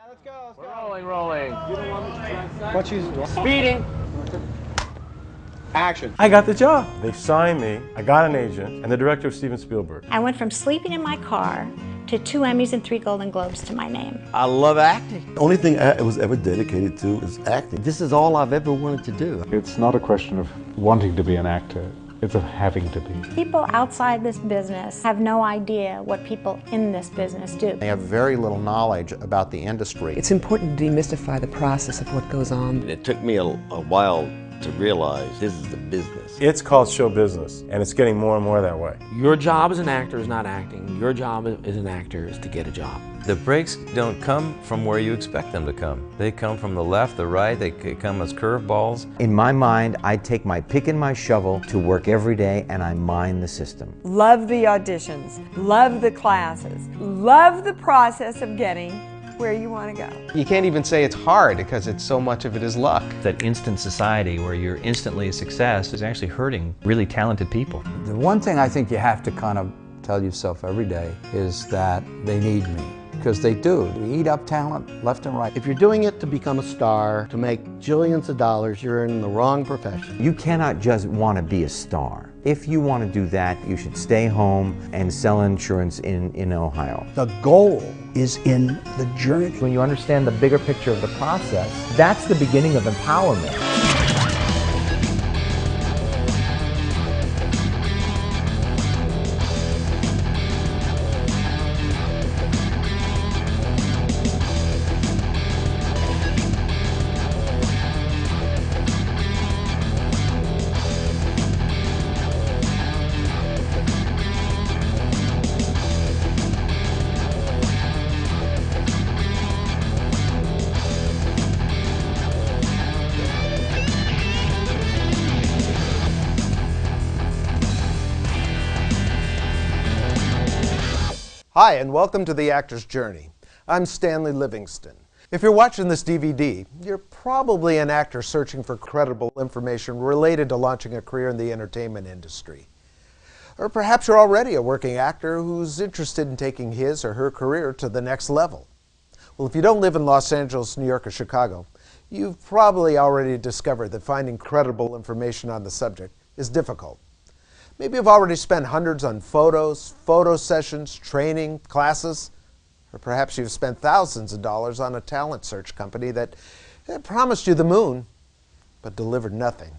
Let's go. Rolling. What you Speeding. Action. I got the job. They signed me, I got an agent, and the director was Steven Spielberg. I went from sleeping in my car to 2 Emmys and 3 Golden Globes to my name. I love acting. The only thing I was ever dedicated to is acting. This is all I've ever wanted to do. It's not a question of wanting to be an actor, it's of having to be. People outside this business have no idea what people in this business do. They have very little knowledge about the industry. It's important to demystify the process of what goes on. It took me a while to realize this is the business. It's called show business, and it's getting more and more that way. Your job as an actor is not acting. Your job as an actor is to get a job. The breaks don't come from where you expect them to come. They come from the left, the right, they come as curveballs. In my mind, I take my pick and my shovel to work every day and I mine the system. Love the auditions, love the classes, love the process of getting where you want to go. You can't even say it's hard because it's so much of it is luck. That instant society where you're instantly a success is actually hurting really talented people. The one thing I think you have to kind of tell yourself every day is that they need me. Because they do. We eat up talent left and right. If you're doing it to become a star, to make jillions of dollars, you're in the wrong profession. You cannot just want to be a star. If you want to do that, you should stay home and sell insurance in Ohio. The goal is in the journey. When you understand the bigger picture of the process, that's the beginning of empowerment. Hi, and welcome to The Actor's Journey. I'm Stanley Livingston. If you're watching this DVD, you're probably an actor searching for credible information related to launching a career in the entertainment industry. Or perhaps you're already a working actor who's interested in taking his or her career to the next level. Well, if you don't live in Los Angeles, New York, or Chicago, you've probably already discovered that finding credible information on the subject is difficult. Maybe you've already spent hundreds on photos, photo sessions, training, classes, or perhaps you've spent thousands of dollars on a talent search company that promised you the moon, but delivered nothing.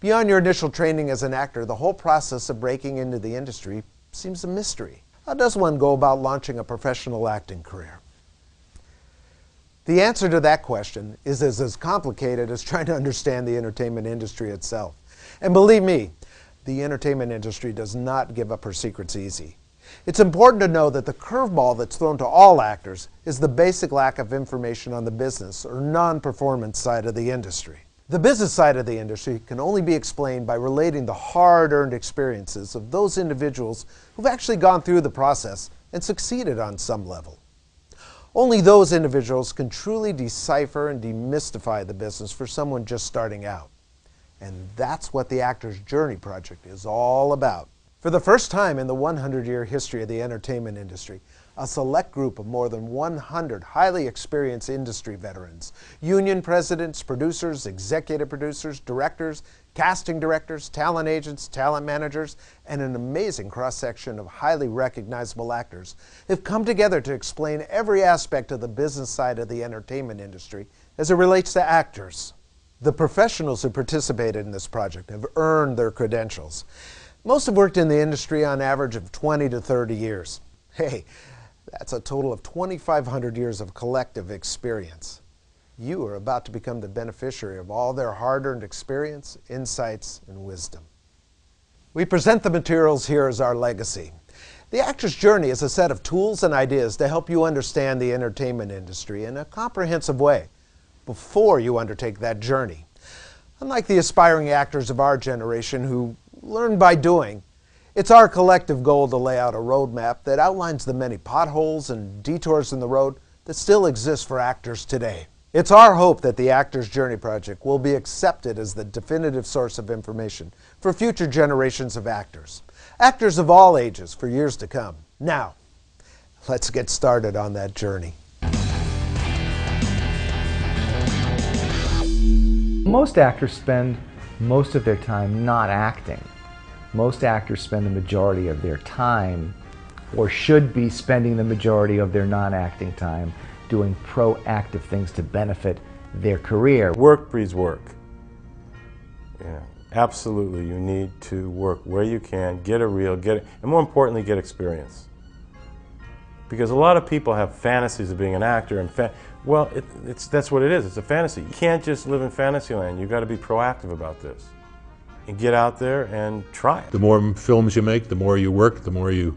Beyond your initial training as an actor, the whole process of breaking into the industry seems a mystery. How does one go about launching a professional acting career? The answer to that question is as complicated as trying to understand the entertainment industry itself. And believe me, the entertainment industry does not give up her secrets easy. It's important to know that the curveball that's thrown to all actors is the basic lack of information on the business or non-performance side of the industry. The business side of the industry can only be explained by relating the hard-earned experiences of those individuals who've actually gone through the process and succeeded on some level. Only those individuals can truly decipher and demystify the business for someone just starting out. And that's what the Actor's Journey Project is all about. For the first time in the 100-year history of the entertainment industry, a select group of more than 100 highly experienced industry veterans, union presidents, producers, executive producers, directors, casting directors, talent agents, talent managers, and an amazing cross-section of highly recognizable actors have come together to explain every aspect of the business side of the entertainment industry as it relates to actors. The professionals who participated in this project have earned their credentials. Most have worked in the industry on average of 20 to 30 years. Hey, that's a total of 2,500 years of collective experience. You are about to become the beneficiary of all their hard-earned experience, insights, and wisdom. We present the materials here as our legacy. The Actor's Journey is a set of tools and ideas to help you understand the entertainment industry in a comprehensive way before you undertake that journey. Unlike the aspiring actors of our generation who learn by doing, it's our collective goal to lay out a roadmap that outlines the many potholes and detours in the road that still exist for actors today. It's our hope that the Actor's Journey Project will be accepted as the definitive source of information for future generations of actors. Actors of all ages for years to come. Now, let's get started on that journey. Most actors spend most of their time not acting. Most actors spend the majority of their time, or should be spending the majority of their non-acting time, doing proactive things to benefit their career. Work breeds work. Yeah, absolutely, you need to work where you can, get a reel, and more importantly, get experience. Because a lot of people have fantasies of being an actor, and well, that's what it is. It's a fantasy. You can't just live in fantasy land. You've got to be proactive about this and get out there and try it. The more films you make, the more you work, the more you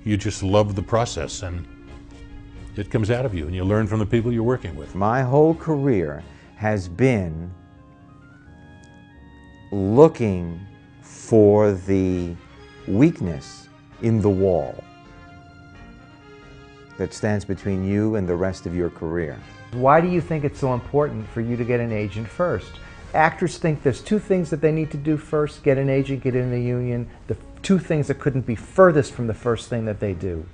just love the process, and it comes out of you, and you learn from the people you're working with. My whole career has been looking for the weakness in the wall that stands between you and the rest of your career. Why do you think it's so important for you to get an agent first? Actors think there's two things that they need to do first: get an agent, get in the union. The two things that couldn't be furthest from the first thing that they do.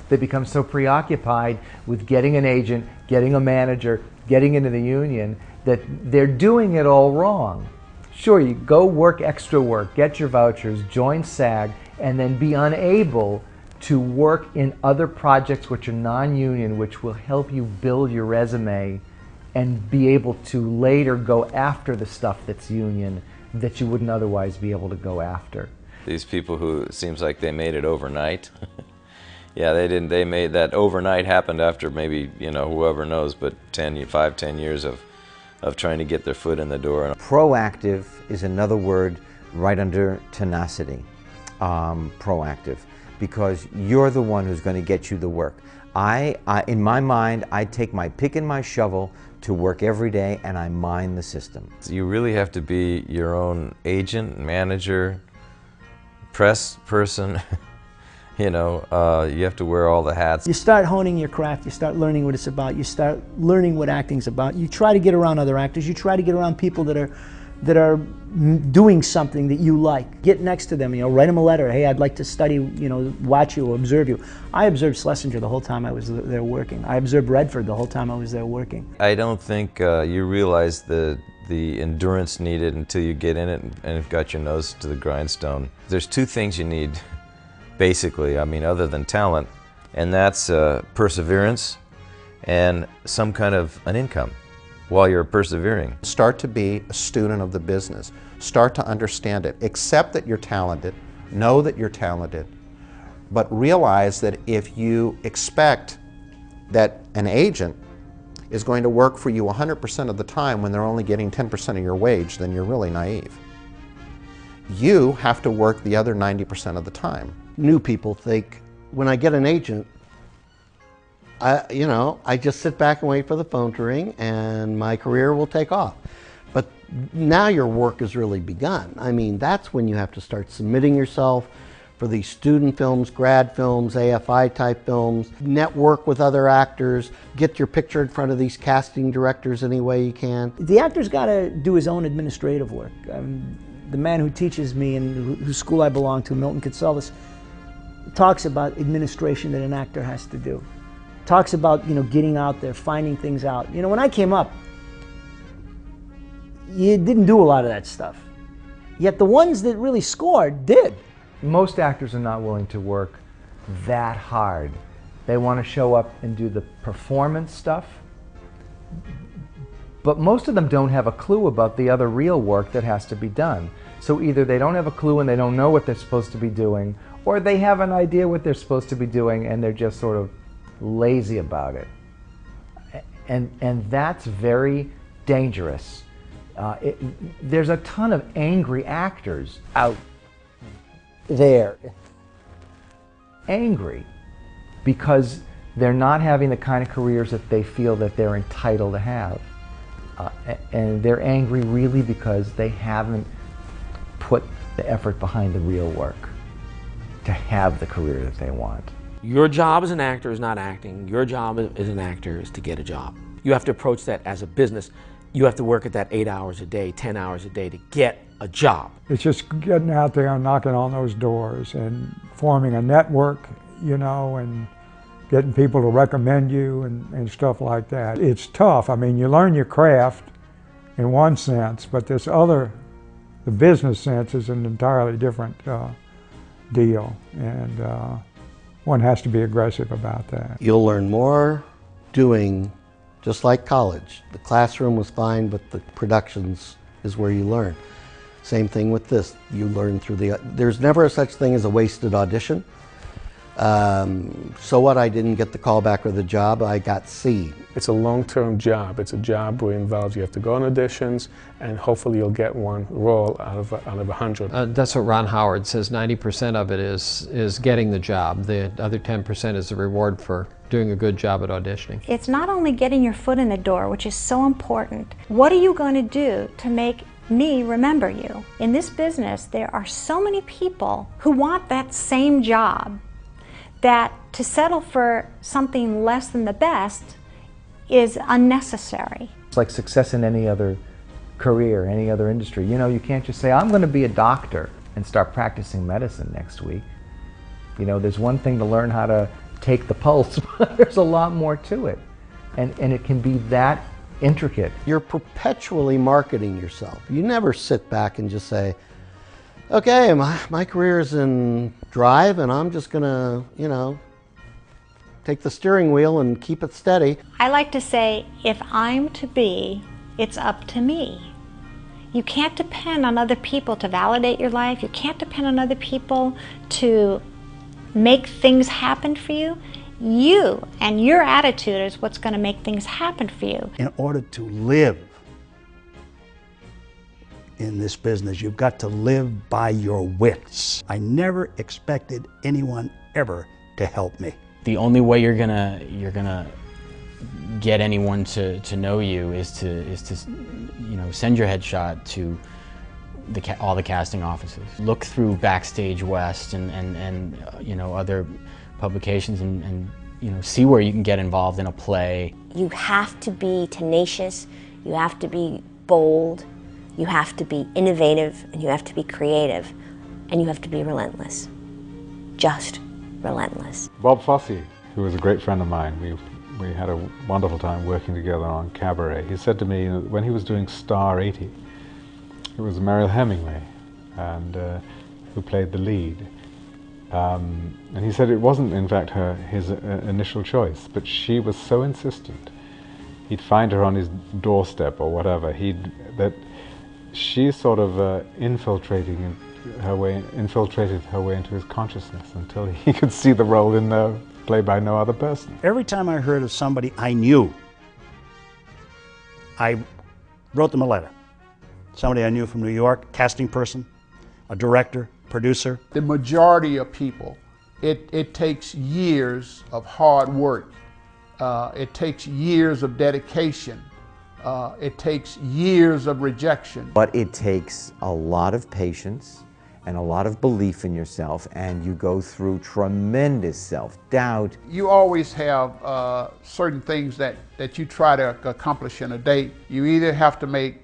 They become so preoccupied with getting an agent, getting a manager, getting into the union, that they're doing it all wrong. Sure, you go work extra work, get your vouchers, join SAG, and then be unable to work in other projects which are non-union, which will help you build your resume and be able to later go after the stuff that's union that you wouldn't otherwise be able to go after. These people who it seems like they made it overnight. Yeah, they didn't. They made that overnight happened after maybe, you know, whoever knows, but 5, 10 years of trying to get their foot in the door. Proactive is another word right under tenacity. Proactive, because you're the one who's going to get you the work. In my mind, I take my pick and my shovel to work every day, and I mine the system. You really have to be your own agent, manager, press person. You know, you have to wear all the hats. You start honing your craft, you start learning what it's about, you start learning what acting's about. You try to get around other actors, you try to get around people that are doing something that you like. Get next to them, you know, write them a letter. Hey, I'd like to study, you know, watch you, observe you. I observed Schlesinger the whole time I was there working. I observed Redford the whole time I was there working. I don't think you realize the endurance needed until you get in it and have got your nose to the grindstone. There's two things you need, basically, I mean, other than talent, and that's perseverance and some kind of an income while you're persevering. Start to be a student of the business. Start to understand it. Accept that you're talented. Know that you're talented. But realize that if you expect that an agent is going to work for you 100% of the time when they're only getting 10% of your wage, then you're really naive. You have to work the other 90% of the time. New people think, when I get an agent, I just sit back and wait for the phone to ring and my career will take off. But now your work has really begun. I mean, that's when you have to start submitting yourself for these student films, grad films, AFI type films, network with other actors, get your picture in front of these casting directors any way you can. The actor's got to do his own administrative work. The man who teaches me and whose school I belong to, Milton Katselas, talks about administration that an actor has to do. Talks about, you know, getting out there, finding things out. You know, when I came up, you didn't do a lot of that stuff. Yet the ones that really scored did. Most actors are not willing to work that hard. They want to show up and do the performance stuff, but most of them don't have a clue about the other real work that has to be done. So either they don't have a clue and they don't know what they're supposed to be doing, or they have an idea what they're supposed to be doing and they're just sort of lazy about it. And that's very dangerous. There's a ton of angry actors out there. Angry because they're not having the kind of careers that they feel that they're entitled to have. And they're angry really because they haven't put the effort behind the real work to have the career that they want. Your job as an actor is not acting. Your job as an actor is to get a job. You have to approach that as a business. You have to work at that 8 hours a day, 10 hours a day to get a job. It's just getting out there and knocking on those doors and forming a network, you know, and getting people to recommend you and stuff like that. It's tough. I mean, you learn your craft in one sense, but this other, the business sense, is an entirely different deal, and one has to be aggressive about that. You'll learn more doing just like college. The classroom was fine, but the productions is where you learn. Same thing with this. You learn through there's never such thing as a wasted audition. So what, I didn't get the call back or the job, I got C. It's a long-term job. It's a job where it involves you have to go on auditions, and hopefully you'll get one role out of 100. That's what Ron Howard says. 90% of it is getting the job. The other 10% is the reward for doing a good job at auditioning. It's not only getting your foot in the door, which is so important. What are you going to do to make me remember you? In this business, there are so many people who want that same job that to settle for something less than the best is unnecessary. It's like success in any other career, any other industry. You know, you can't just say, I'm going to be a doctor and start practicing medicine next week. You know, there's one thing to learn how to take the pulse, but there's a lot more to it. And it can be that intricate. You're perpetually marketing yourself. You never sit back and just say, okay, my career's in drive and I'm just gonna, you know, take the steering wheel and keep it steady. I like to say, if I'm to be, it's up to me. You can't depend on other people to validate your life. You can't depend on other people to make things happen for you. You and your attitude is what's going to make things happen for you. In order to live in this business, you've got to live by your wits. I never expected anyone ever to help me. The only way you're gonna get anyone to know you is to you know, send your headshot to all the casting offices. Look through Backstage West and you know, other publications and you know, see where you can get involved in a play. You have to be tenacious, you have to be bold, you have to be innovative, and you have to be creative, and you have to be relentless. Just relentless. Bob Fosse, who was a great friend of mine, we had a wonderful time working together on Cabaret. He said to me, when he was doing Star 80, it was Mariel Hemingway and who played the lead. And he said it wasn't, in fact, his initial choice, but she was so insistent. He'd find her on his doorstep or whatever. That she sort of infiltrated her way into his consciousness until he could see the role in the play by no other person. Every time I heard of somebody I knew, I wrote them a letter. Somebody I knew from New York, casting person, a director, producer. The majority of people, it takes years of hard work. It takes years of dedication. It takes years of rejection. But it takes a lot of patience and a lot of belief in yourself, and you go through tremendous self-doubt. You always have certain things that you try to accomplish in a day. You either have to make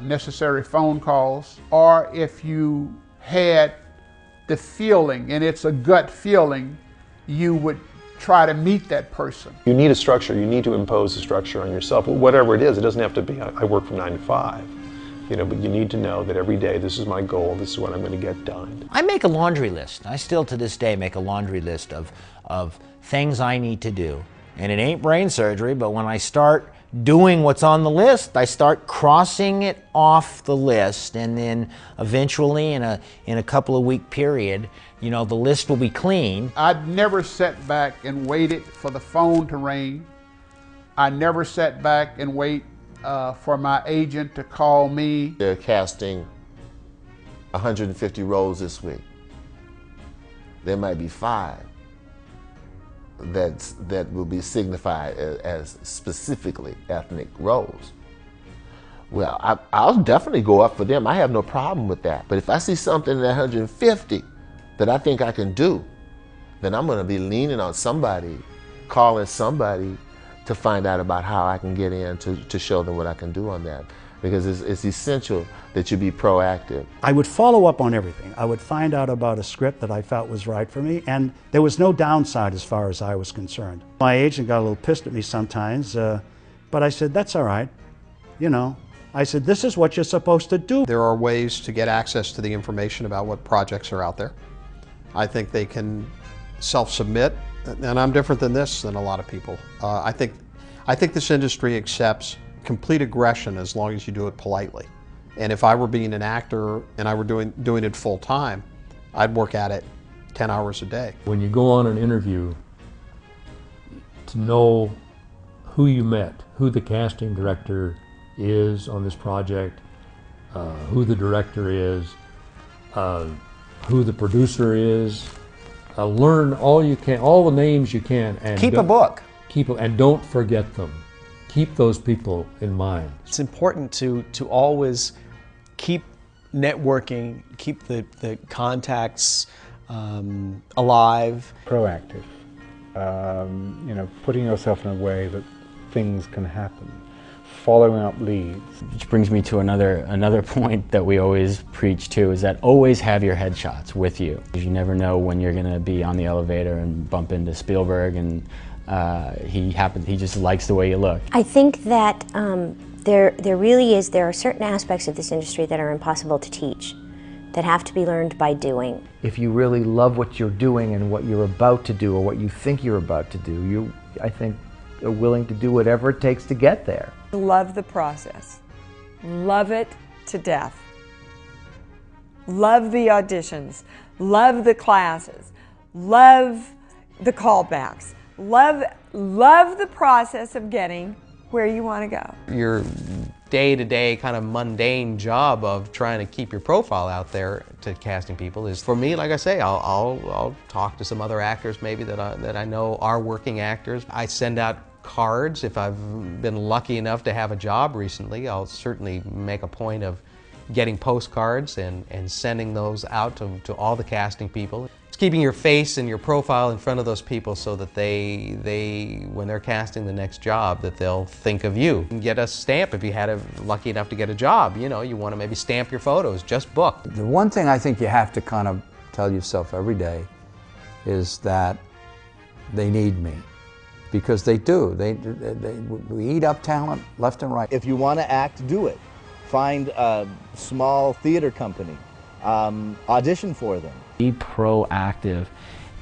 necessary phone calls, or if you had the feeling, and it's a gut feeling, you would try to meet that person. You need a structure. You need to impose a structure on yourself. Whatever it is, it doesn't have to be, I work from 9 to 5. You know, but you need to know that every day, this is my goal, this is what I'm going to get done. I make a laundry list. I still to this day make a laundry list of things I need to do. And it ain't brain surgery, but when I start doing what's on the list, I start crossing it off the list, and then eventually in a couple of week period, you know, the list will be clean. I'd never sat back and waited for the phone to ring. I never sat back and wait for my agent to call me. They're casting 150 roles this week. There might be 5 that will be signified as specifically ethnic roles. Well, I'll definitely go up for them. I have no problem with that. But if I see something in that 150 that I think I can do, then I'm going to be leaning on somebody, calling somebody to find out about how I can get in to show them what I can do on that. because it's essential that you be proactive. I would follow up on everything. I would find out about a script that I felt was right for me, and there was no downside as far as I was concerned. My agent got a little pissed at me sometimes, but I said, that's all right. You know, I said, this is what you're supposed to do. There are ways to get access to the information about what projects are out there. I think they can self-submit, and I'm different than a lot of people. I think this industry accepts complete aggression as long as you do it politely. And if I were being an actor and I were doing it full time, I'd work at it 10 hours a day. When you go on an interview, to know who you met, who the casting director is on this project, who the director is, who the producer is, learn all you can, all the names you can, and keep a book. And don't forget them. Keep those people in mind. It's important to always keep networking, keep the contacts alive. Proactive. You know, putting yourself in a way that things can happen. Following up leads. Which brings me to another point that we always preach to, is that always have your headshots with you. You never know when you're going to be on the elevator and bump into Spielberg, and he just likes the way you look. I think that there are certain aspects of this industry that are impossible to teach, that have to be learned by doing. If you really love what you're doing and what you're about to do or what you think you're about to do, I think, are willing to do whatever it takes to get there. Love the process. Love it to death. Love the auditions. Love the classes. Love the callbacks. Love the process of getting where you want to go. Your day-to-day kind of mundane job of trying to keep your profile out there to casting people is, for me, like I say, I'll talk to some other actors maybe that I know are working actors. I send out cards. If I've been lucky enough to have a job recently, I'll certainly make a point of getting postcards and sending those out to all the casting people. It's keeping your face and your profile in front of those people so that they when they're casting the next job, that they'll think of you. And get a stamp if you had lucky enough to get a job. You know, you want to maybe stamp your photos, just book. The one thing I think you have to kind of tell yourself every day is that they need me. Because they do. We eat up talent left and right. If you want to act, do it. Find a small theater company. Audition for them. Be proactive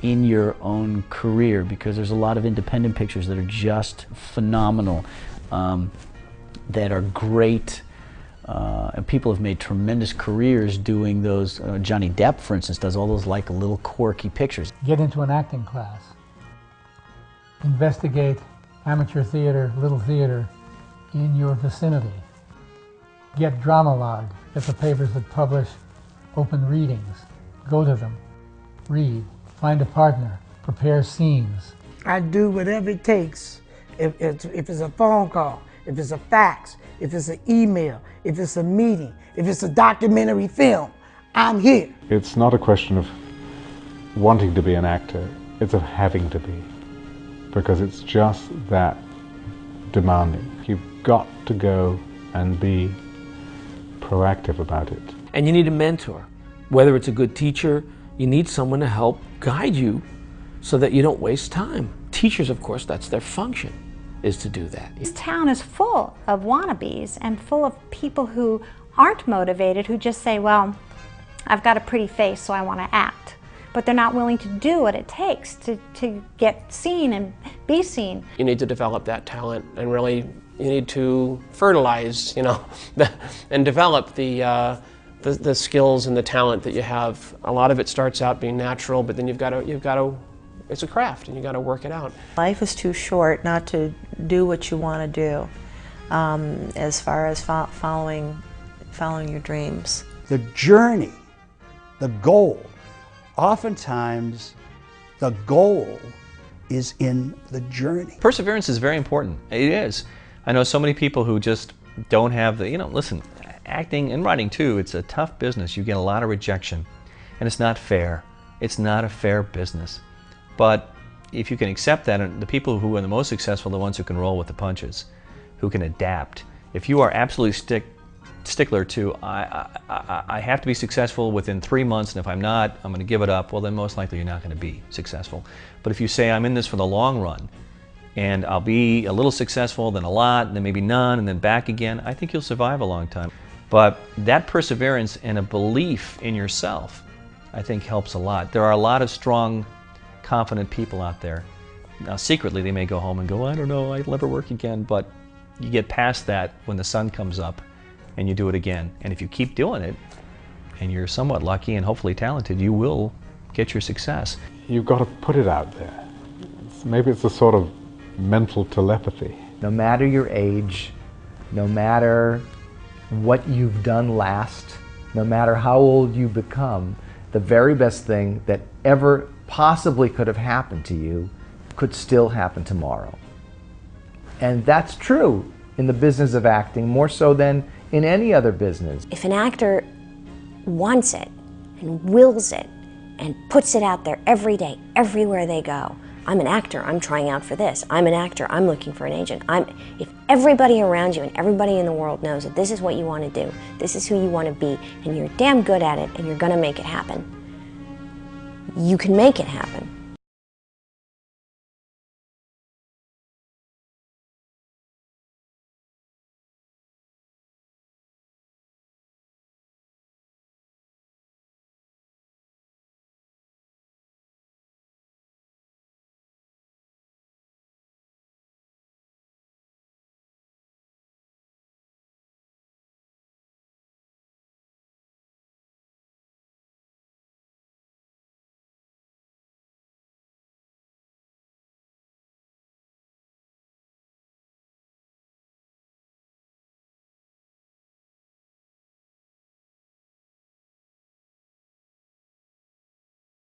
in your own career, because there's a lot of independent pictures that are just phenomenal, that are great. And people have made tremendous careers doing those. Johnny Depp, for instance, does all those like little quirky pictures. Get into an acting class. Investigate amateur theater, little theater in your vicinity. Get Dramalog, get the papers that publish open readings. Go to them, read, find a partner, prepare scenes. I do whatever it takes. If it's a phone call, if it's a fax, if it's an email, if it's a meeting, if it's a documentary film, I'm here. It's not a question of wanting to be an actor, it's of having to be. Because it's just that demanding. You've got to go and be proactive about it. And you need a mentor. Whether it's a good teacher, you need someone to help guide you so that you don't waste time. Teachers, of course, that's their function, is to do that. This town is full of wannabes and full of people who aren't motivated, who just say, well, I've got a pretty face, so I want to act. But they're not willing to do what it takes to get seen and be seen. You need to develop that talent, and really you need to fertilize, you know, and develop the skills and the talent that you have. A lot of it starts out being natural, but then you've got to, it's a craft, and you got to work it out. Life is too short not to do what you want to do, as far as following your dreams. The journey, the goal. Oftentimes, the goal is in the journey. Perseverance is very important. It is. I know so many people who just don't have the, listen, acting and writing too, it's a tough business. You get a lot of rejection, and it's not fair. It's not a fair business. But if you can accept that, and the people who are the most successful are the ones who can roll with the punches, who can adapt. If you are absolutely stickler to, I have to be successful within 3 months, and if I'm not, I'm going to give it up. Well, then most likely you're not going to be successful. But if you say, I'm in this for the long run, and I'll be a little successful, then a lot, and then maybe none, and then back again, I think you'll survive a long time. But that perseverance and a belief in yourself, I think, helps a lot. There are a lot of strong, confident people out there. Now, secretly, they may go home and go, I don't know, I'll never work again. But you get past that when the sun comes up and you do it again. And if you keep doing it, and you're somewhat lucky and hopefully talented, you will get your success. You've got to put it out there. Maybe it's a sort of mental telepathy. No matter your age, no matter what you've done last, no matter how old you become, the very best thing that ever possibly could have happened to you could still happen tomorrow. And that's true in the business of acting, more so than in any other business. If an actor wants it and wills it and puts it out there every day, everywhere they go, I'm an actor, I'm trying out for this. I'm an actor, I'm looking for an agent. If everybody around you and everybody in the world knows that this is what you want to do, this is who you want to be, and you're damn good at it and you're going to make it happen, you can make it happen.